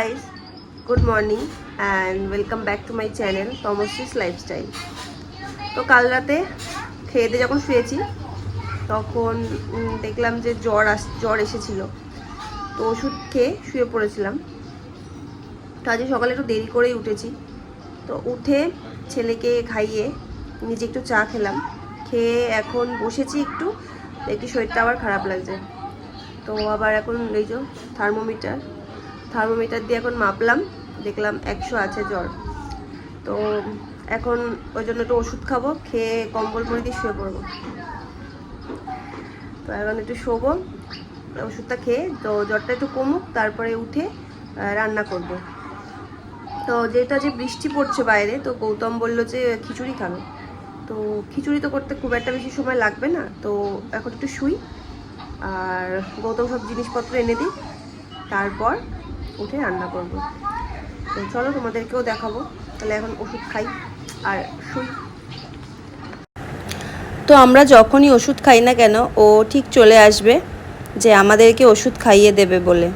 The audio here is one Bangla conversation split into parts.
guys, good morning and welcome back to my channel Tomos's Lifestyle। তো কাল রাতে খেয়ে দিয়ে যখন শুয়েছি তখন দেখলাম যে জ্বর এসেছিল, তো ওষুধ খেয়ে শুয়ে পড়েছিলাম। তো আজ সকালে একটু দেরি করেই উঠেছি, তো উঠে ছেলেকে খাইয়ে নিজে একটু চা খেলাম, খেয়ে এখন বসেছি একটু দেখি শরীরটা আবার খারাপ লাগছে। তো আবার এখন এই যে থার্মোমিটার দিয়ে এখন মাপলাম, দেখলাম 100 আছে জ্বর। তো এখন ওই জন্য একটু ওষুধ খাবো, খেয়ে কম্বল পরে দিয়ে শুয়ে পড়বো। তো এখন একটু শোবো, ওষুধটা খেয়ে তো জ্বরটা একটু কমুক, তারপরে উঠে রান্না করব। তো যেটা যে বৃষ্টি পড়ছে বাইরে, তো গৌতম বলল যে খিচুড়ি খাবে। তো খিচুড়ি তো করতে খুব একটা বেশি সময় লাগবে না, তো এখন একটু শুই আর গৌতম সব জিনিসপত্র এনে দিই, তারপর উঠে রান্না করব। তো চলো তোমাদেরকেও দেখাবো। তাহলে এখন ওষুধ খাই আর শুই। তো আমরা যখনই ওষুধ খাই না কেন, ও ঠিক চলে আসবে যে আমাদেরকে ওষুধ খাইয়ে দেবে বলে।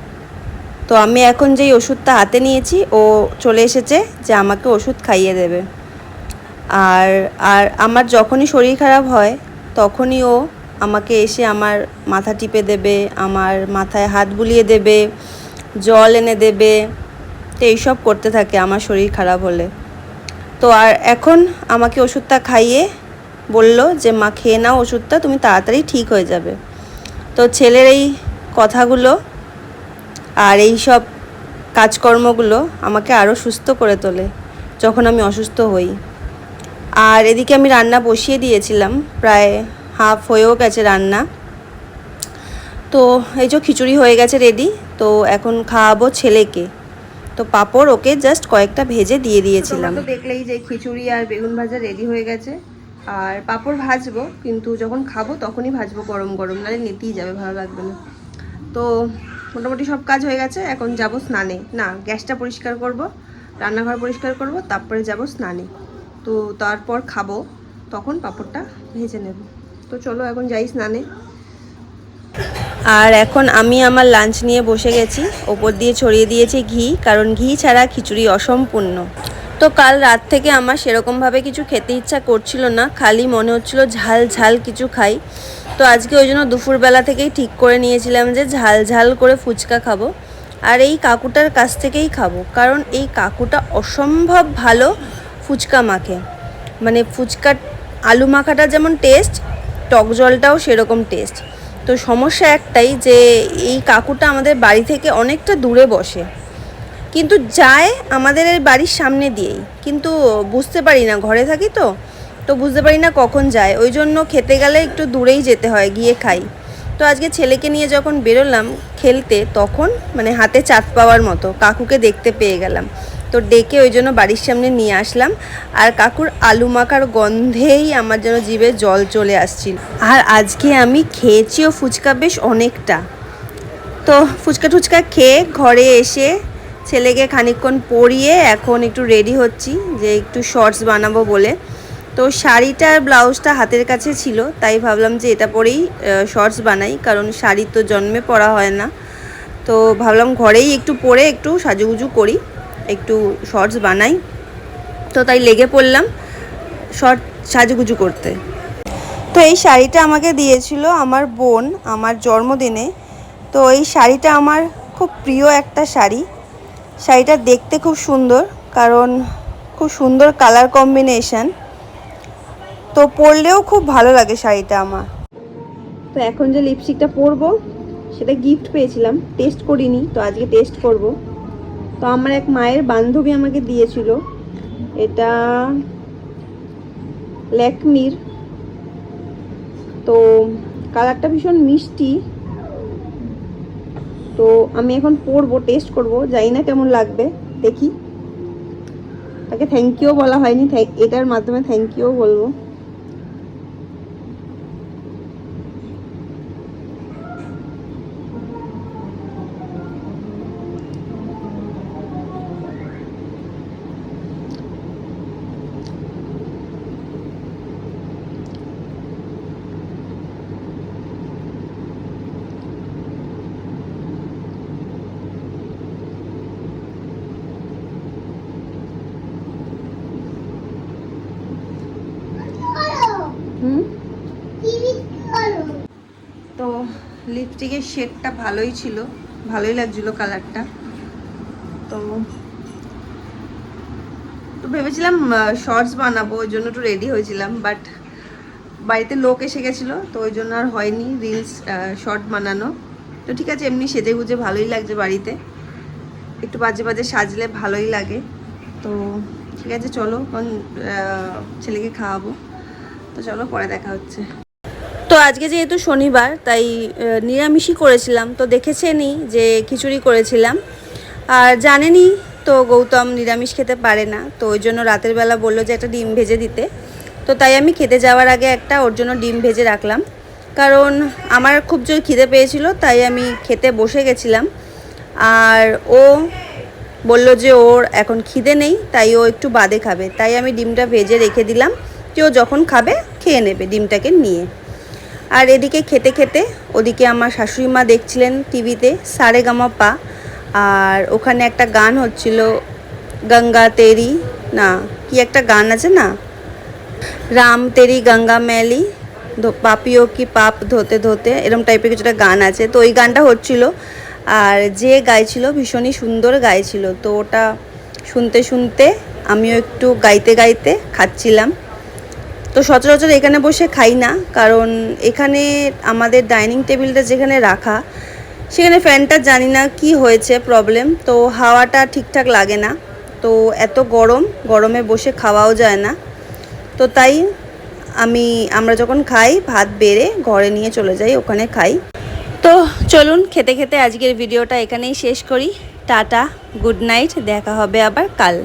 তো আমি এখন যেই ওষুধটা হাতে নিয়েছি, ও চলে এসেছে যে আমাকে ওষুধ খাইয়ে দেবে। আর আর আমার যখনই শরীর খারাপ হয় তখনই ও আমাকে এসে আমার মাথা টিপে দেবে, আমার মাথায় হাত বুলিয়ে দেবে, জল এনে দেবে। তো এইসব করতে থাকে আমার শরীর খারাপ হলে। তো আর এখন আমাকে ওষুধটা খাইয়ে বলল যে মা খেয়ে নাও ওষুধটা, তুমি তাড়াতাড়ি ঠিক হয়ে যাবে। তো ছেলের এই কথাগুলো আর এই সব কাজকর্মগুলো আমাকে আরও সুস্থ করে তোলে যখন আমি অসুস্থ হই। আর এদিকে আমি রান্না বসিয়ে দিয়েছিলাম, প্রায় হাফ হয়েও গেছে রান্না। তো এই যে খিচুড়ি হয়ে গেছে রেডি, তো এখন খাওয়াবো ছেলেকে। তো পাঁপড় ওকে জাস্ট কয়েকটা ভেজে দিয়ে দিয়েছিলাম। তো দেখলেই যে খিচুড়ি আর বেগুন ভাজা রেডি হয়ে গেছে, আর পাঁপড় ভাজবো, কিন্তু যখন খাবো তখনই ভাজবো গরম গরম, নাহলে নেতিয়ে যাবে, ভালো লাগবে না। তো মোটামুটি সব কাজ হয়ে গেছে, এখন যাব স্নানে। না, গ্যাসটা পরিষ্কার করব, রান্নাঘর পরিষ্কার করব, তারপরে যাব স্নানে। তো তারপর খাবো, তখন পাঁপড়টা ভেজে নেব। তো চলো এখন যাই স্নানে। আর এখন আমি আমার লাঞ্চ নিয়ে বসে গেছি, ওপর দিয়ে ছড়িয়ে দিয়েছি ঘি, কারণ ঘি ছাড়া খিচুড়ি অসম্পূর্ণ। তো কাল রাত থেকে আমার সেরকমভাবে কিছু খেতে ইচ্ছা করছিল না, খালি মনে হচ্ছিল ঝাল ঝাল কিছু খাই। তো আজকে ওই জন্য দুপুরবেলা থেকেই ঠিক করে নিয়েছিলাম যে ঝাল ঝাল করে ফুচকা খাবো, আর এই কাকুটার কাছ থেকেই খাবো, কারণ এই কাকুটা অসম্ভব ভালো ফুচকা মাখে। মানে ফুচকার আলু মাখাটা যেমন টেস্ট, টক জলটাও সেরকম টেস্ট। তো সমস্যা একটাই যে এই কাকুটা আমাদের বাড়ি থেকে অনেকটা দূরে বসে, কিন্তু যায় আমাদের বাড়ির সামনে দিয়েই, কিন্তু বুঝতে পারি না, ঘরে থাকি তো তো বুঝতে পারি না কখন যায়, ওই জন্য খেতে গেলে একটু দূরেই যেতে হয়, গিয়ে খাই। তো আজকে ছেলেকে নিয়ে যখন বেরোলাম খেলতে, তখন মানে হাতে চাঁদ পাওয়ার মতো কাকুকে দেখতে পেয়ে গেলাম, তো ডেকে ওই জন্য বাড়ির সামনে নিয়ে আসলাম। আর কাকুর আলু মাখার গন্ধেই আমার যেন জিভে জল চলে আসছিল। আর আজকে আমি খেয়েছিও ফুচকা বেশ অনেকটা। তো ফুচকা টুচকা খেয়ে ঘরে এসে ছেলেকে খানিকক্ষণ পরিয়ে এখন একটু রেডি হচ্ছি, যে একটু শর্টস বানাবো বলে। তো শাড়িটা আর ব্লাউজটা হাতের কাছে ছিল, তাই ভাবলাম যে এটা পরেই শর্টস বানাই, কারণ শাড়ি তো জন্মে পরা হয় না। তো ভাবলাম ঘরেই একটু পরে একটু সাজুগুজু করি, একটু শর্টস বানাই। তো তাই লেগে পড়লাম শর্ট সাজুগুজু করতে। তো এই শাড়িটা আমাকে দিয়েছিল আমার বোন আমার জন্মদিনে। তো এই শাড়িটা আমার খুব প্রিয় একটা শাড়ি। শাড়িটা দেখতে খুব সুন্দর, কারণ খুব সুন্দর কালার কম্বিনেশন, তো পরলেও খুব ভালো লাগে শাড়িটা আমার। তো এখন যে লিপস্টিকটা পরবো সেটা গিফট পেয়েছিলাম, টেস্ট করিনি, তো আজকে টেস্ট করব। তো আমার এক মায়ের বান্ধবী আমাকে দিয়েছিল, এটা ল্যাকমির। তো কালারটা ভীষণ মিষ্টি। তো আমি এখন পরবো, টেস্ট করব, জানি না কেমন লাগবে, দেখি। তাকে থ্যাংক ইউ বলা হয়নি, এটার মাধ্যমে থ্যাংক ইউ বলবো। লিপস্টিকের শেডটা ভালোই ছিল, ভালোই লাগছিলো কালারটা। তো তো ভেবেছিলাম শর্টস বানাবো, ওই জন্য একটু রেডি হয়েছিলাম, বাট বাড়িতে লোক এসে গেছিলো, তো ওই জন্য আর হয়নি রিলস শর্ট বানানো। তো ঠিক আছে, এমনি সেজে গুজে ভালোই লাগছে, বাড়িতে একটু বাজে বাজে সাজলে ভালোই লাগে। তো ঠিক আছে, চলো ছেলেকে খাওয়াবো, তো চলো পরে দেখা হচ্ছে। তো আজকে যেহেতু শনিবার, তাই নিরামিষই করেছিলাম। তো দেখেছেনই যে খিচুড়ি করেছিলাম, আর জানেনই তো গৌতম নিরামিষ খেতে পারে না, তো ওই জন্য রাতের বেলা বললো যে একটা ডিম ভেজে দিতে। তো তাই আমি খেতে যাওয়ার আগে একটা ওর জন্য ডিম ভেজে রাখলাম, কারণ আমার খুব জোর খিদে পেয়েছিল, তাই আমি খেতে বসে গেছিলাম। আর ও বলল যে ওর এখন খিদে নেই, তাই ও একটু বাদে খাবে, তাই আমি ডিমটা ভেজে রেখে দিলাম যে ও যখন খাবে খেয়ে নেবে ডিমটাকে নিয়ে। আর এদিকে খেতে খেতে ওদিকে আমার শাশুড়ি মা দেখছিলেন টিভিতে সারেগামাপা, আর ওখানে একটা গান হচ্ছিল, গঙ্গা তেরি, না কি একটা গান আছে না, রাম তেরি গঙ্গা मैली পাপিও কি পাপ ধোতে ধোতে, এরম টাইপের কিছু একটা গান আছে। তো ওই গানটা হচ্ছিল, আর যে গাইছিল ভীষণই সুন্দর গাইছিল। তো ওটা শুনতে শুনতে আমিও একটু গাইতে গাইতে খাচ্ছিলাম। তো সচরাচর এখানে বসে খাই না, কারণ এখানে আমাদের ডাইনিং টেবিলটা যেখানে রাখা, সেখানে ফ্যানটা জানি না কি হয়েছে প্রবলেম, তো হাওয়াটা ঠিকঠাক লাগে না। তো এত গরমে বসে খাওয়াও যায় না। তো তাই আমরা যখন খাই ভাত বেড়ে ঘরে নিয়ে চলে যাই, ওখানে খাই। তো চলুন খেতে খেতে আজকের ভিডিওটা এখানেই শেষ করি। টাটা, গুড নাইট, দেখা হবে আবার কাল।